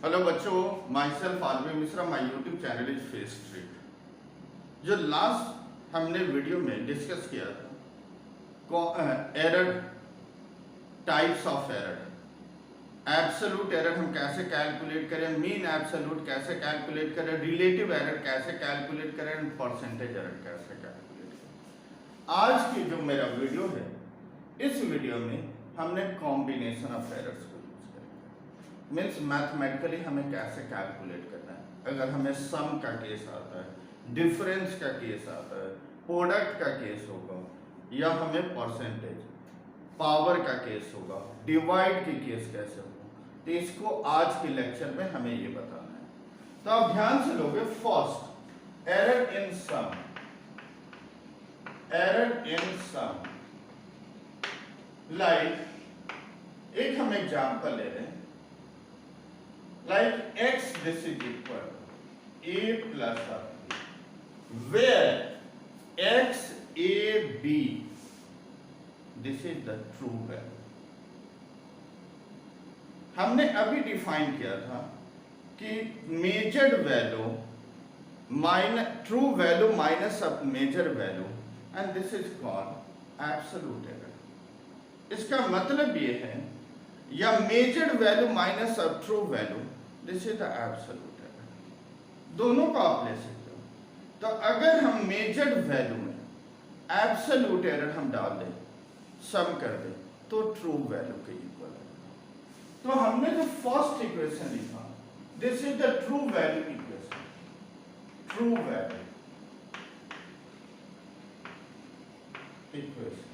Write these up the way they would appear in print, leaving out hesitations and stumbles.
Hello बच्चों, myself Aarvi Mishra, my YouTube channel is face trick. जो last हमने video में डिस्कस किया था error, types of error, absolute error हम कैसे कैलकुलेट करें, मीन एब्सोल्यूट कैसे कैलकुलेट करें, रिलेटिव एरर कैसे कैलकुलेट करें एंड परसेंटेज एरर कैसे कैलकुलेट करें। आज की जो मेरा वीडियो है, इस वीडियो में हमने कॉम्बिनेशन ऑफ एरर्स को यूज करेंगे। मीन्स मैथमेटिकली हमें कैसे कैलकुलेट करना है। अगर हमें सम का केस आता है, डिफरेंस का केस आता है, प्रोडक्ट का केस होगा, या हमें परसेंटेज पावर का केस होगा, डिवाइड के केस कैसे होगा, तो इसको आज के लेक्चर में हमें ये बताना है। तो आप ध्यान से लोगे। First, error in sum. Error in sum, like एक हम एग्जांपल ले रहे हैं, like x this is equal to a plus b, where x a b this is the true value। हमने अभी डिफाइन किया था कि measured value minus true value minus of measure value and this is called absolute error. इसका मतलब ये है, या measured value minus of true value, this is the absolute error. दोनों को आप ले सकते हो। तो अगर हम मेजर्ड वैल्यू में एब्सोल्यूट एरर हम डाल दें, सम कर दें, तो ट्रू वैल्यू के इक्वल है। तो हमने जो फर्स्ट इक्वेशन लिखा, this is the true value equation. True value equation.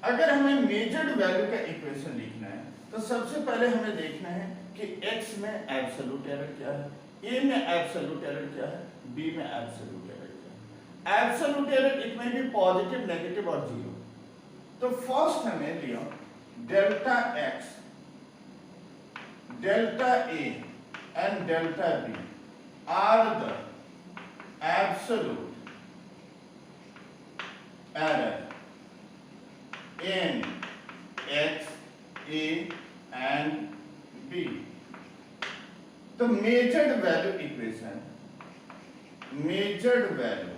अगर हमें मेजर्ड वैल्यू का इक्वेशन लिखना है, तो सबसे पहले हमें देखना है कि x में एब्सोल्यूट एरर क्या है, a में एब्सोल्यूट एरर क्या है, b में एब्सोल्यूट एरर क्या है। एब्सोल्यूट एरर इट में भी पॉजिटिव, नेगेटिव और जीरो। तो फर्स्ट हमें लिया delta x, delta a and delta b are the absolute error in x, a and b। तो measured value equation, measured value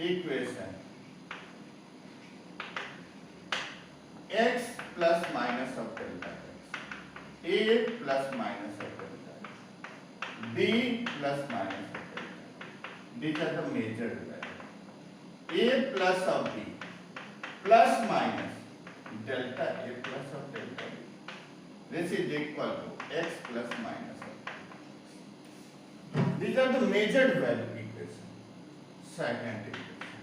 equation x plus minus of delta x, a plus minus of delta x, b plus minus of delta. these are the measured value। a plus of b plus minus delta a plus of delta b, this is equal to x plus minus of. These are the measured value equation. Second equation,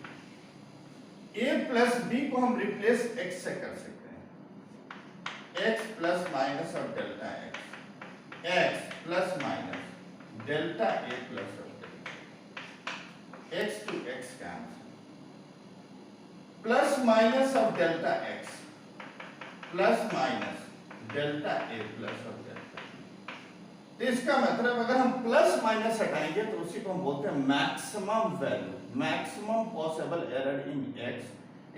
a plus b को हम replace x से कर सकते हैं। X plus minus of delta x, x plus minus delta a plus of delta, x to x cancel, plus minus of delta x plus minus delta a plus of delta. तो इसका मतलब अगर हम plus minus हटाएंगे तो उसी को हम बोलते हैं maximum value. Maximum possible error in x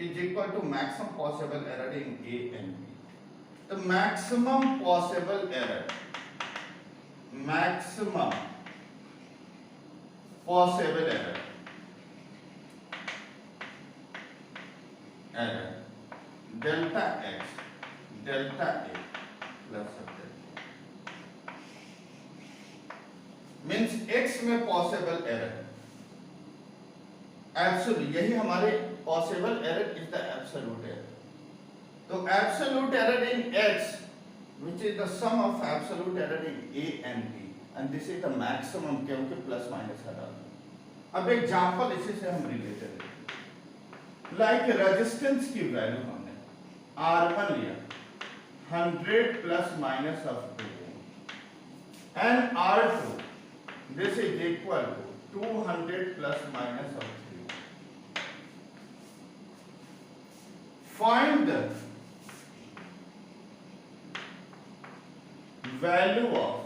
is equal to maximum possible error in a and b. तो maximum possible error, maximum possible error error delta x delta a plus of delta, means x में possible error absolute, यही हमारे possible error is the absolute error. तो absolute error in x which is the sum of absolute error in a and b, and this is the maximum, क्योंकि plus minus हटा। अब example इसी से हम related, like resistance की value हमने R1 लिया 100 plus minus of 2 and R2 this is equal to 200 plus minus of 3। Find the value of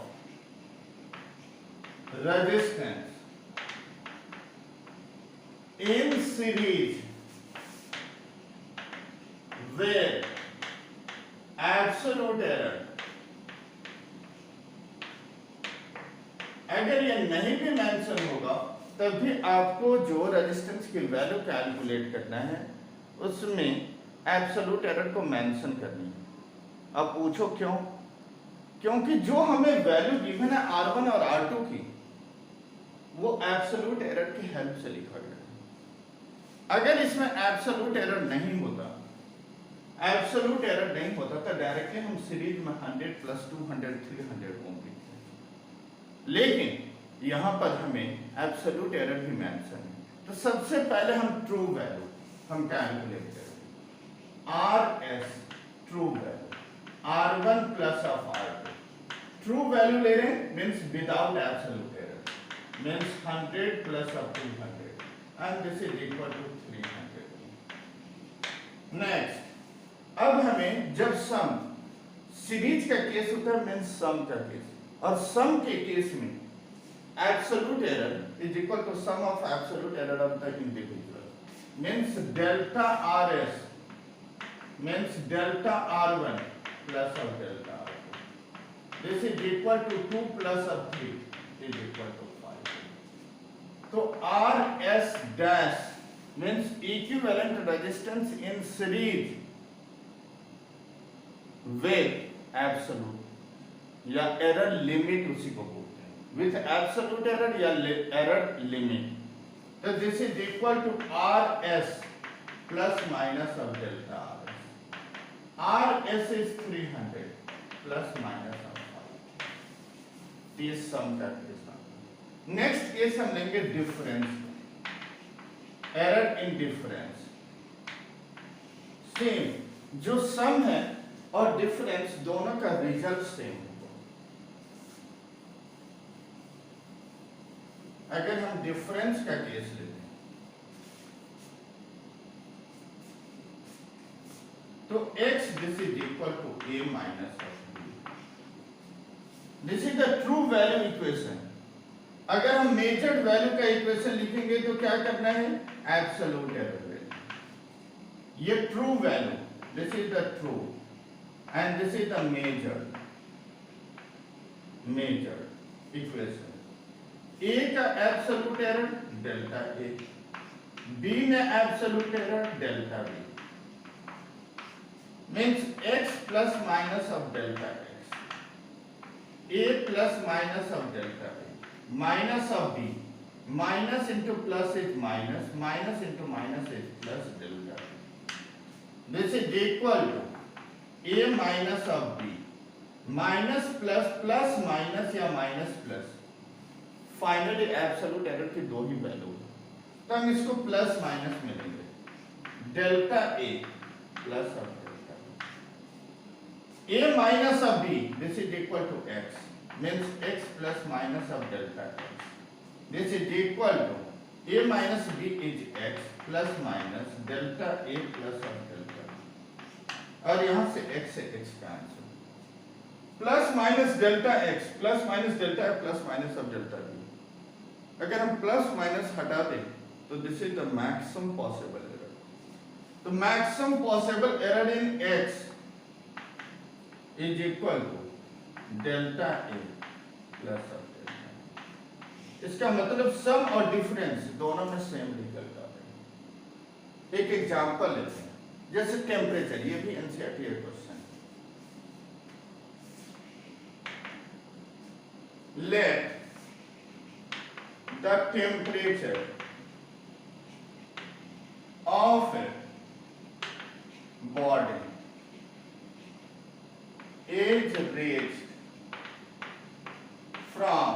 resistance in series where absolute error अगर ये नहीं भी मेंशन होगा तब भी आपको जो रेजिस्टेंस की वैल्यू कैलकुलेट करना है उसमें एब्सोल्यूट एरर को मेंशन करनी है। अब पूछो क्यों? क्योंकि जो हमें वैल्यू गिवन है R1 और R2 की वो एब्सोल्यूट एरर की हेल्प से लिखा गया है। अगर इसमें एब्सोल्यूट एरर नहीं होता तो डायरेक्टली हम सीरीज में 100 + 200 300 ओम लिखते हैं, लेकिन यहां पर हमें एब्सोल्यूट एरर भी मेंशन है। तो सबसे पहले हम ट्रू वैल्यू हम कैलकुलेट करेंगे। RS true value, R1 + R2 true value ले रहे हैं means without absolute error, means 100 + 200 and this is equal to 300। Next, अब हमें जब सम सीरीज का केस होता है मींस सम का केस, और सम के केस में absolute error is equal to sum of absolute error of the individual, means delta RS means delta R1 plus of delta R2. This is equal to 2 plus of 3 is equal to 5. So RS dash means equivalent resistance in series with absolute या error limit उसी को with absolute error या error limit. So this is equal to RS plus minus of delta RS. RS is 300 plus minus of 5. this sum का case. Next case हम लेंगे difference, error in difference. Same जो सम है और difference दोनों का result same है। अगर हम डिफरेंस का केस लेते हैं तो x this is equal to a minus of b। This is the true value equation. अगर हम मेजर्ड वैल्यू का इक्वेशन लिखेंगे तो क्या करना है? Absolute error value. ये true value, this is the true and this is the measured equation. A का absolute error delta A, B में absolute error delta B, means x plus minus of delta x, A plus minus of delta B, minus of B, minus into plus is minus, minus into minus is plus delta B। This is equal to A minus of B, minus plus plus minus या minus plus. Finally absolute error की दो ही value, तो हम इसको plus minus में लेंगे, delta a plus of delta b. A minus of b this is equal to x, means x plus minus of delta x, this is equal to a minus b is x plus minus delta a plus of delta b, और यहां से x cancel, plus minus delta x plus minus delta a plus minus of delta b. अगर हम plus minus हटा दें तो this is the maximum possible error. तो maximum possible error in x is equal to delta a plus of delta. इसका मतलब सम और difference दोनों में सेम रिजल्ट आता है। एक एग्जांपल लेते हैं, जैसे टेम्परेचर, ये भी NCERT question. Let the temperature of a body is raised from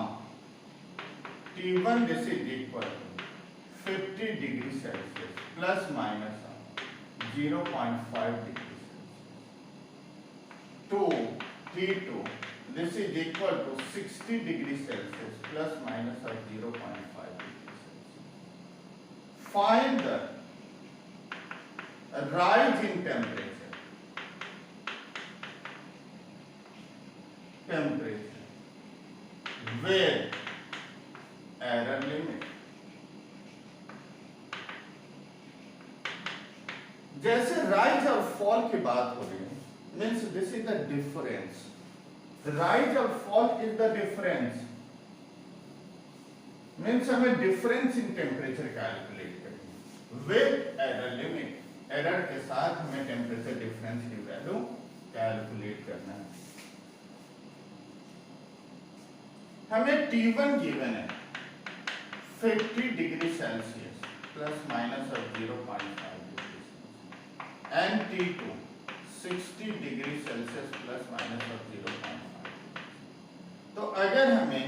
T1, this is equal to 50 degrees Celsius plus minus 0.5 degrees Celsius to T2, this is equal to 60 degrees Celsius plus minus of 0.5 degrees Celsius. Find the rise in temperature. Where error limit. जैसे rise और fall की बात हो रही है, means this is the difference. rise or fall is the difference means हमें difference in temperature calculate करनी with error limit. Error के साथ हमें टेम्परेचर डिफरेंस की वैल्यू कैलकुलेट करना है। हमें T1 गिवन है 50 degree Celsius plus minus of 0.5 degree and T2 60 degree Celsius plus minus of 0.5। तो अगर हमें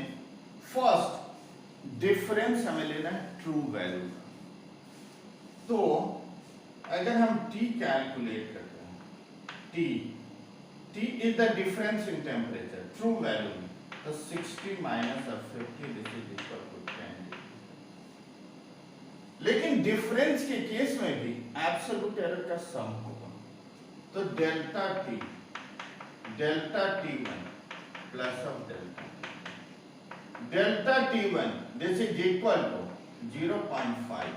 फर्स्ट डिफरेंस हमें लेना है ट्रू वैल्यू का, तो अगर हम T कैलकुलेट करते हैं, T is the difference in temperature true value में, तो 60 minus of 50 this is equal to 10। लेकिन डिफरेंस के केस में भी एब्सोल्यूट एरर का सम होगा, तो delta T1 plus of delta T1 this is equal to 0.5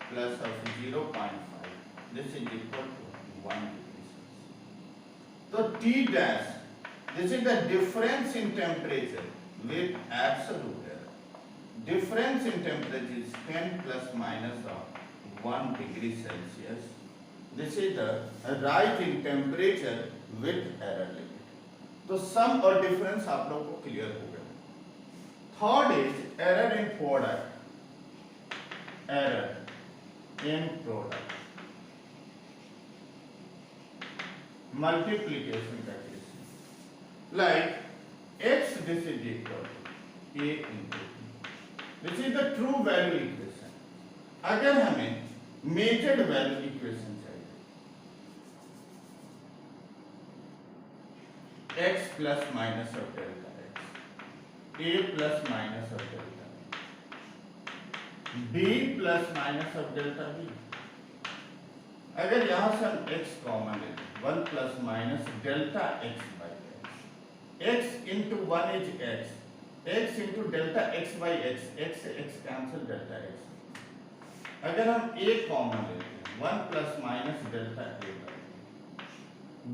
plus of 0.5 this is equal to 1 degree. तो T dash this is the difference in temperature with absolute error. Difference in temperature is 10 plus minus of 1 degree Celsius. This is the rise in temperature with error limit. तो sum और difference आप लोगों को clear हो गया। Third is error in product. Error in product. Multiplication का like x this is equal to a into b, which is the true value equation। अगर हमें measured value equation चाहिए, x plus minus of delta x, a plus minus of delta b plus minus of delta b। अगर यहां से हम x common लेते 1 plus minus delta x x into 1 is x into delta x by x से x cancel delta x। अगर हम a common लेते हैं 1 plus minus delta a by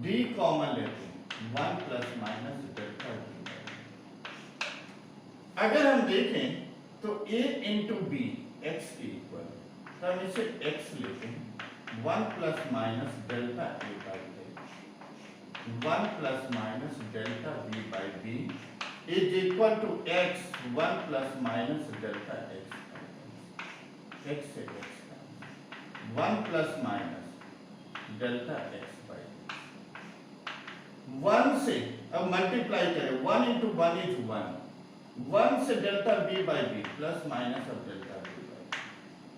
b common लेते हैं 1 plus minus delta b by। अगर हम देखें तो a into b x के इक्वल, तो हम इसे x लेते हैं 1 plus minus delta a by 1 plus minus delta b by b is equal to x 1 plus minus delta x by x से x 1 plus minus delta x by 1 से अब multiply करें 1 into 1 is 1 से delta b by b plus minus of delta b by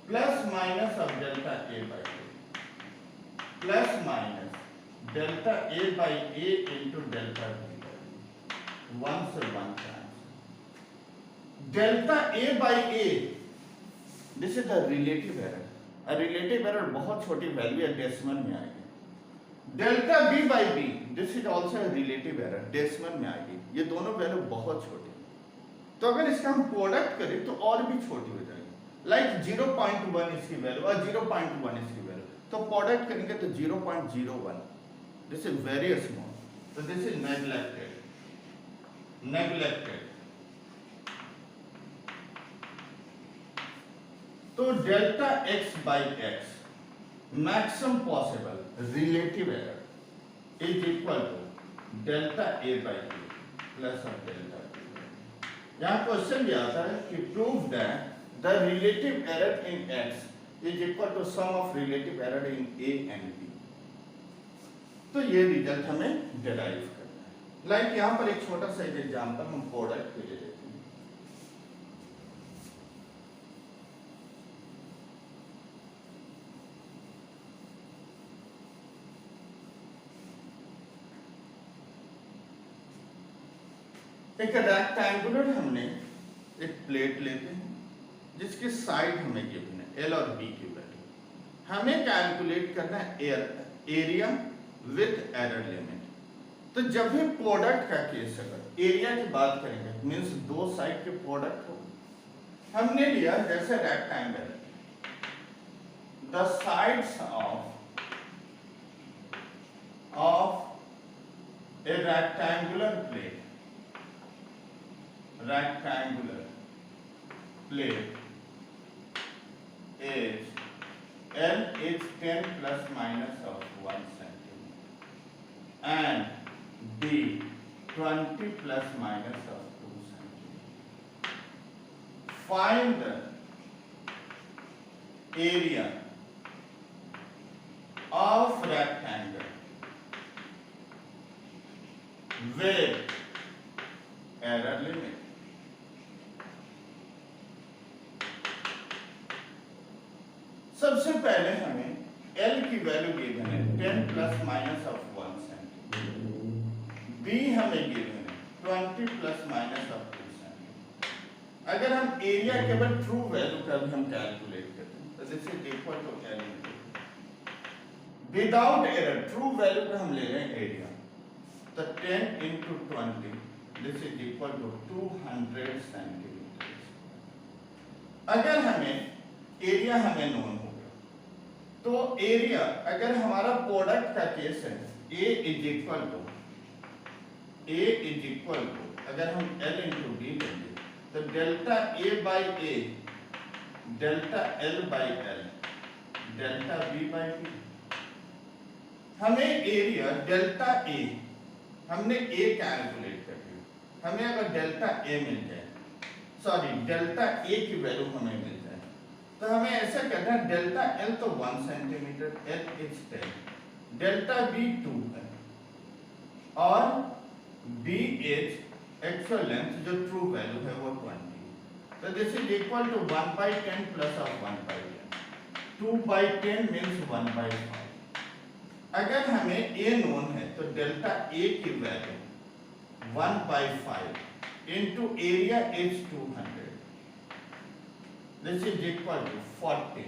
plus minus of delta a by plus minus delta a by a into delta b by b, 1 से 1 cancel। delta a by a this is the relative error। a relative error बहुत छोटी value है, decimal में आएगी। delta b by b this is also a relative error, decimal में आएगी। ये दोनों वैल्यू बहुत छोटी, तो अगर इसका हम प्रोडक्ट करें तो और भी छोटी हो जाएगी। लाइक 0.1 इसकी वैल्यू और 0.1 इसकी वैल्यू, तो प्रोडक्ट करेंगे तो 0.01। This is very small, so this is neglected। तो delta x by x maximum possible relative error is equal to delta a by a plus of delta b। यहाँ question भी आता है कि prove that the relative error in x is equal to sum of relative error in a and b। तो ये result हमें derive करना है। लाइक यहाँ पर एक छोटा सा एग्जांपल हम प्रोडक्ट के लिए लेते हैं। एक रेक्टेंगुलर हमने एक प्लेट लेते हैं जिसके साइड हमें गिवन है एल और बी की वैल्यू। हमें कैलकुलेट करना है एरिया विथ एरर लिमिट। तो जब भी प्रोडक्ट का केस अगर एरिया की बात करेंगे मीन्स दो साइड के प्रोडक्ट हो, हमने लिया जैसे rectangle, the sides of A rectangular plate is L is 10 plus minus of 1 centimeter and B 20 plus minus of 2 centimeter. Find the area of rectangle with error limit. सबसे पहले हमें L की value given है 10 plus minus of 1 centimetre, B हमें given है 20 plus minus of 2 centimetre. अगर हम area केवल ट्रू वैल्यू का भी हम कैलकुलेट करते हैं तो this is equal to L without error, true value का हम ले रहे हैं एरिया, तो 10 into 20 this is equal to 200 centimetre. अगर हमें एरिया हमें नोन हो गया तो एरिया अगर हमारा प्रोडक्ट का केस है A इज इक्वल टू अगर हम L इंटू डी लेंगे तो delta A by A delta L by L delta B by B। हमें एरिया डेल्टा A हमने A कैलकुलेट कर लिया, हमें अगर डेल्टा A मिल जाए, सॉरी डेल्टा A की वैल्यू हमें मिल जाए तो हमें ऐसा करना है डेल्टा L तो 1 centimetre L is 10, delta B 2 है और B इज एक्चुअल लेंथ जो ट्रू वैल्यू है वो 20, तो this is equal to 1/10 plus of 1/10, 2/10 means 1/5। अगर हमें A नोन है तो डेल्टा A की value 1/5 into area is 200, this is equal to 40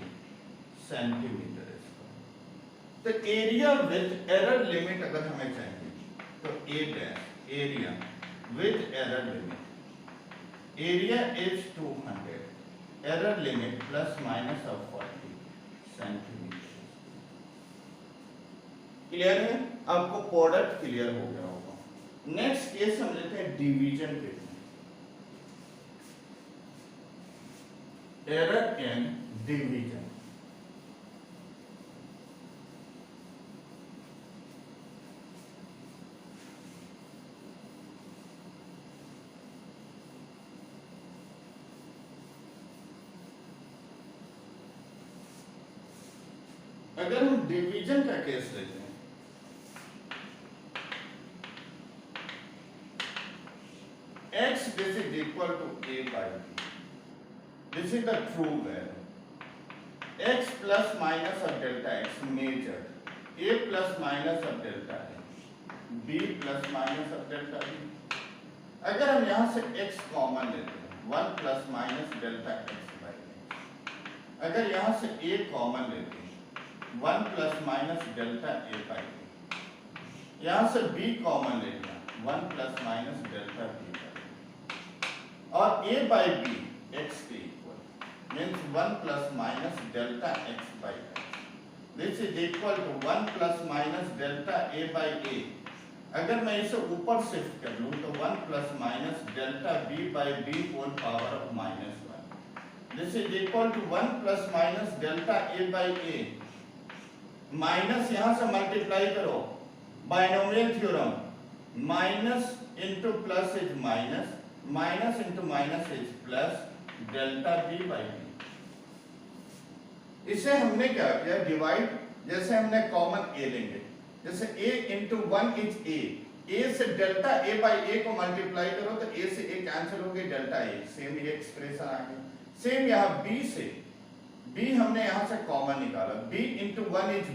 centimetre square. तो एरिया विद एरर लिमिट अगर हमें चाहिए तो A dash area with error limit, area is 200, error limit plus minus of 40 centimetre. Clear है? आपको product clear हो गया होगा। नेक्स्ट केस हम लेते हैं डिवीजन के, एरर इन डिवीजन। अगर हम डिवीजन का केस लेते हैं x this is equal to a by b, this is the true value, x plus minus of delta x measured, a plus minus of delta a, b plus minus of delta b। अगर हम यहाँ से x common लेते हैं 1 plus minus delta x by x, अगर यहाँ से a common लेते हैं 1 plus minus delta a by b, यहाँ से b कॉमन ले लिया 1 plus minus delta b by b, और a by b x के equal means 1 plus minus delta x by x, this is equal to 1 plus minus delta a by a। अगर मैं इसे ऊपर शिफ्ट कर लूं तो 1 plus minus delta b by b whole power of -1, this is equal to 1 plus minus delta a by a, minus यहां से multiply करो, binomial theorem, minus into plus is minus, minus into minus is plus delta B by B. इसे हमने क्या किया divide, जैसे हमने common A लेंगे, जैसे a इंटू 1 इज a से डेल्टा a बाई a को मल्टीप्लाई करो तो a से a कैंसिल हो गई, डेल्टा a, सेम ये एक्सप्रेशन आ गया। सेम यहाँ b से, b हमने यहाँ से कॉमन निकाला, b इंटू 1 इज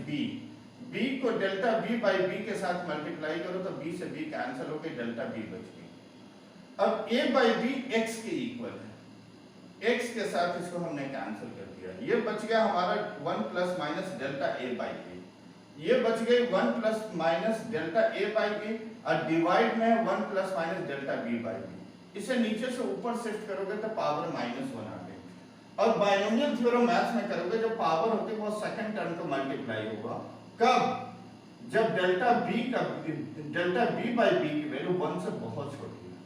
b को डेल्टा b बाई b के साथ मल्टीप्लाई करो तो b से b कैंसिल हो गई, डेल्टा b बच गई। अब a बाई b x के इक्वल है, x के साथ इसको हमने कैंसिल कर दिया, ये बच गया हमारा 1 plus minus delta a by a, ये बच गई 1 plus minus delta a by a, और डिवाइड में 1 plus minus delta b by b। इसे नीचे से ऊपर शिफ्ट करोगे तो पावर -1 आ गई, और बाइनोमियल थ्योरम मैथ्स में करोगे जो पावर होती है वो सेकंड टर्म को मल्टीप्लाई होगा, कब? जब डेल्टा b बाई b की वैल्यू 1 से बहुत छोटी है,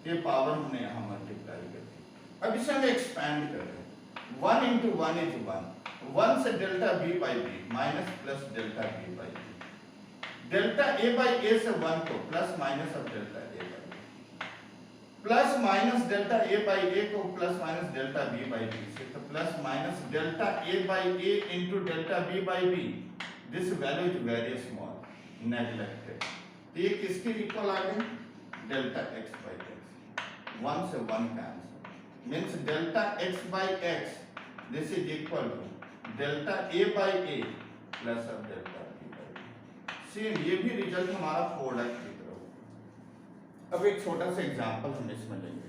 ये पावर हमने यहाँ मल्टीप्लाई कर दी। अब इसे हम एक्सपैंड कर रहे हैं, 1 into 1 is 1, 1 से delta b by b minus plus delta b by b, delta a by a से 1 को plus minus of delta a by b, plus minus delta a by a को plus minus delta b by b से, तो plus minus delta a by a into delta b by b, this value is very small, neglected, तो ये किसके equal आ गए, delta x by x, 1 से 1 cancel, means delta x by x this is equal to delta a by a plus of delta b by b, same ये भी result हमारा product की तरह होगा। अब एक छोटा सा एग्जांपल हम इसमें लेंगे,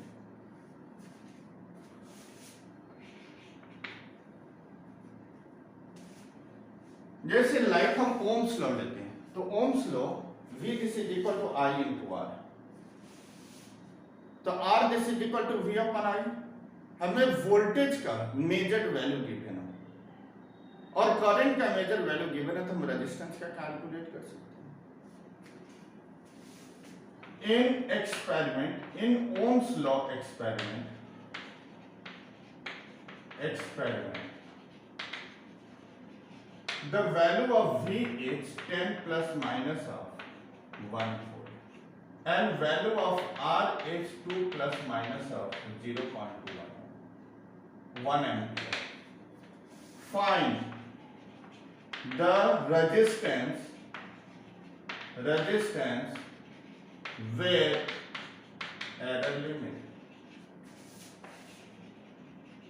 जैसे लाइक हम ओम्स लॉ लेते हैं, तो Ohm's law V this is equal to I into R, तो R दिस इज इक्वल टू V अपॉन I, हमें वोल्टेज का मेजर्ड वैल्यू गिवन है और करंट का मेजर वैल्यू गिवन है, तो हम रेजिस्टेंस का कैलकुलेट कर सकते हैं। In experiment, in Ohm's law experiment, the value of V is 10 plus minus of 1 volt and value of R is 2 plus minus of 0.1 1 ampere. Find the resistance with error limit.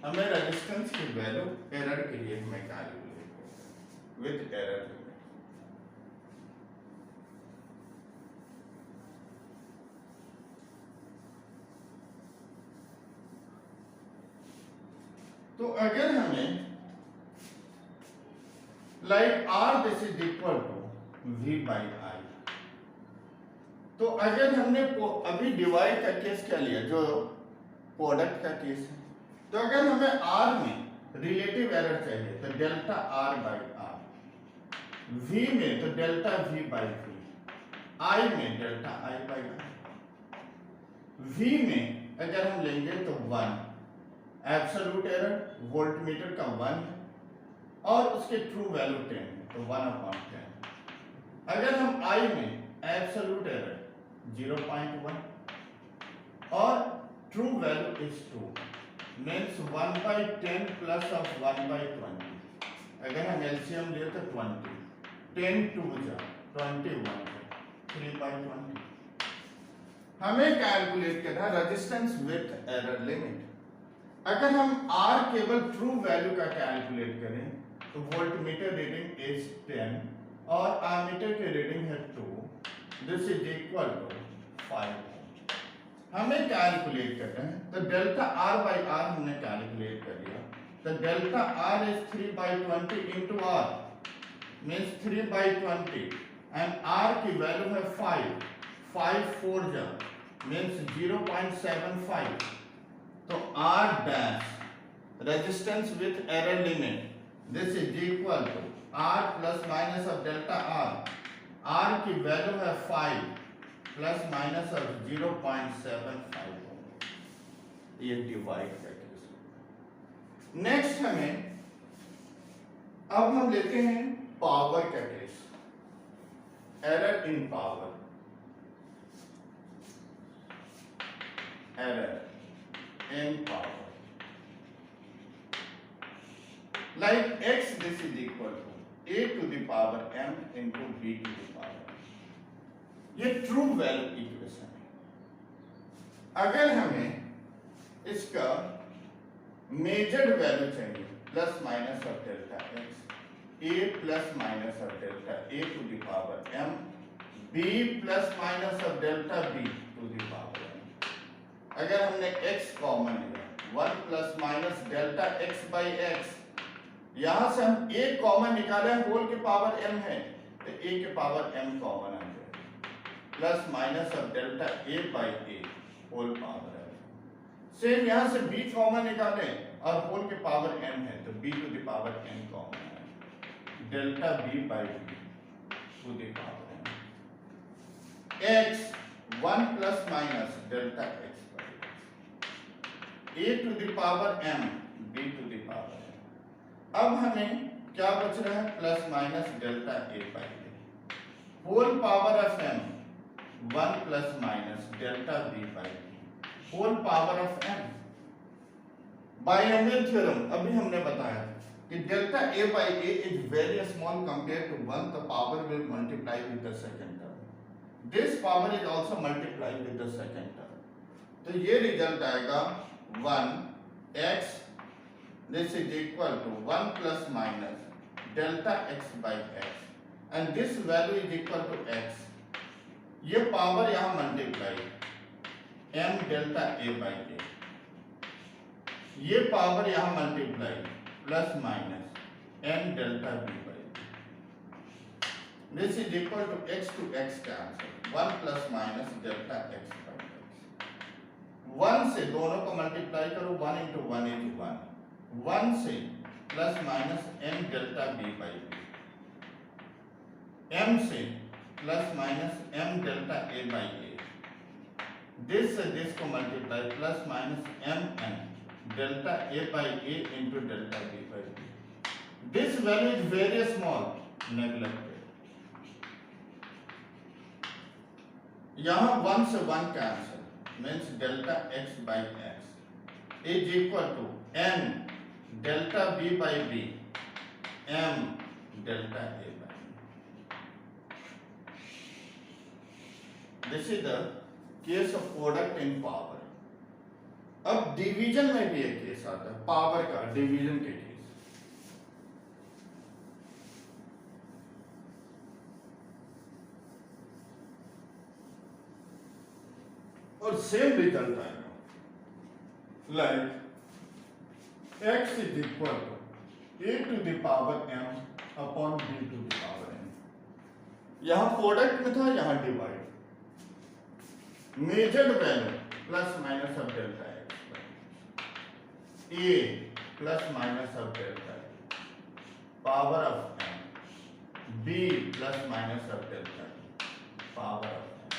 हमें resistance की value error के लिए हमें calculate with error limit. तो अगर हमें like R this is equal to V by I, तो अगर हमने अभी डिवाइड का केस क्या लिया, जो प्रोडक्ट का केस है, तो अगर हमें आर में रिलेटिव एरर चाहिए तो delta are by R, V में तो delta V by V, I में delta I by I. V में अगर हम लेंगे तो 1 एब्सोल्यूट एरर वोल्टमीटर का 1 है और उसके ट्रू वैल्यू 10 है, तो 1/10। अगर हम आई में एब्सोल्यूट एरर 0.1 और true value is 2 means 1/10 plus of 1/20। अगर हम एलसीएम लिए तो 20, 10 2 जा 21, 3/20। हमें कैलकुलेट करना रेजिस्टेंस विद एरर लिमिट। अगर हम आर केवल ट्रू वैल्यू का कैलकुलेट करें तो वोल्टमीटर रीडिंग इज 10 और आमीटर की रीडिंग है 2, दिस इज इक्वल टू 5। हमें कैलकुलेट करना है तो डेल्टा आर बाई आर हमने कैलकुलेट कर लिया, तो delta r is 3/20 into r means 3/20 and r की वैल्यू है 5, 5 4 जा मीन्स 0.75। तो r dash resistance with error limit this is equal to r plus minus of delta r की value है 5 प्लस माइनस ऑफ 0.75, ये डिवाइड करके। Next हमें अब हम लेते हैं पावर का case, error in power, error in power like x this is equal to a to the power m into b to the power, ये ट्रू वैल्यू इक्वेशन है। अगर हमें इसका मेजर्ड वैल्यू चाहिए plus minus of delta x, a plus minus of delta a to the power m, b plus minus of delta b to the power m। अगर हमने x common लिया 1 plus minus delta x by x, यहां से हम a common निकाले whole के power m है तो a के पावर m कॉमन आ जाएगा, plus minus of delta a by a whole power m। Same यहां से b कॉमन निकाले और होल के पावर m है तो b to the power n common आएगा, delta b by b to the power m। x 1 plus minus delta x by x, a to the power m b to the power m। अब हमें क्या बच रहा है, plus minus delta a by b whole power of m 1 plus minus delta b by b whole power of m। Binomial theorem अभी हमने बताया कि delta a by a is very small compared to 1, the power will multiply with the second term, this power is also multiplied with the second term, तो ये result आएगा 1x this is equal to 1 plus minus delta x by x and this value is equal to x, ये power यहाँ multiply m delta a by a, ये power यहाँ multiply plus minus m delta b by this is equal to x cancel 1 plus minus delta x by x। 1 से दोनों को multiply करो, 1 into 1 is 1, 1 से plus minus m delta b by b, m से plus minus m delta a by a, this से this को multiply plus minus m n delta a by a into delta b by b, this value is very small, neglected, यहाँ 1 से 1 cancel means delta x by x is equal to n delta b by b m delta a by b। This is the case of product in power। अब division में भी एक case आता है, power का division के case. और same result आएगा, like x is equal to a to the power m upon b to the power m। यहां प्रोडक्ट में था, यहां divide, measured value plus minus of delta a plus minus of delta power of m b plus minus of delta power of m।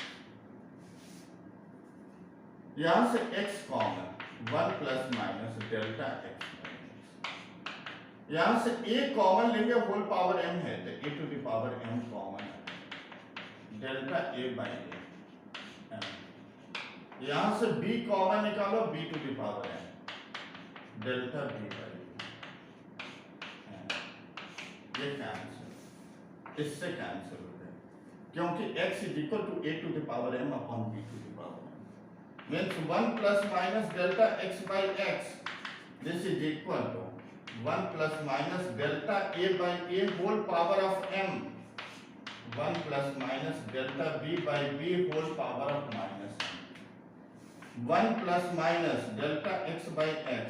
यहां से x common 1 plus minus delta x, यहां से a common लेंगे, whole power m है तो a to the power m common delta a by a, यहां से b common निकालो, b to the power m delta b by ये cancel, इससे कैंसिल हो गए क्योंकि x is equal to a to the power m upon b to the power m means 1 plus minus delta x by x, this is equal to 1 plus minus delta a by a whole power of m, 1 plus minus delta b by b whole power of minus 1 plus minus delta x by x,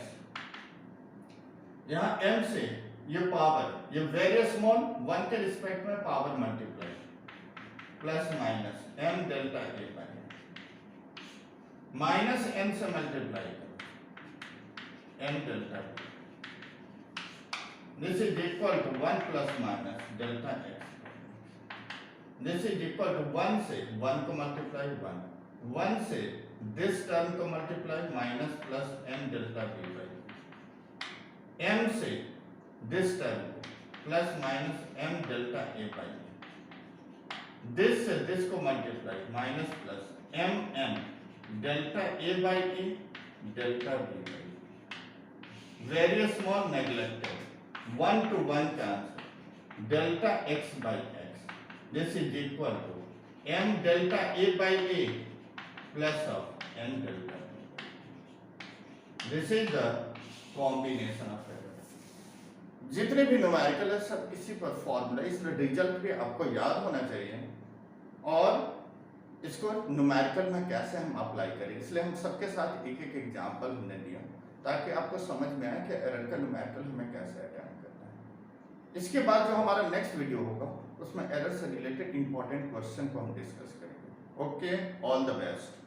यहाँ m से ये power, ये very small 1 के respect में power multiply plus minus m delta a by minus m से multiply करो m delta b, this is equal to 1 plus minus delta x, this is equal to 1 से 1 को multiply 1 से this term को multiply minus plus m delta b by m से this term plus minus m delta a by this से this को multiply minus plus m n delta a by a delta b by very small neglected 1 to 1 cancel delta x by x, this is equal to m delta a by a plus of n delta b, this is the combination of error. जितने भी numerical है सब इसी पर formula, इसलिए result भी आपको याद होना चाहिए और इसको न्यूमेरिकल में कैसे हम अप्लाई करें, इसलिए हम सबके साथ एक एक एग्जांपल हमने दिया ताकि आपको समझ में आए कि एरर का न्यूमेरिकल हमें कैसे अटेम्प्ट करना है। इसके बाद जो हमारा नेक्स्ट वीडियो होगा उसमें एरर से रिलेटेड इंपॉर्टेंट क्वेश्चन को हम डिस्कस करेंगे। Okay, all the best.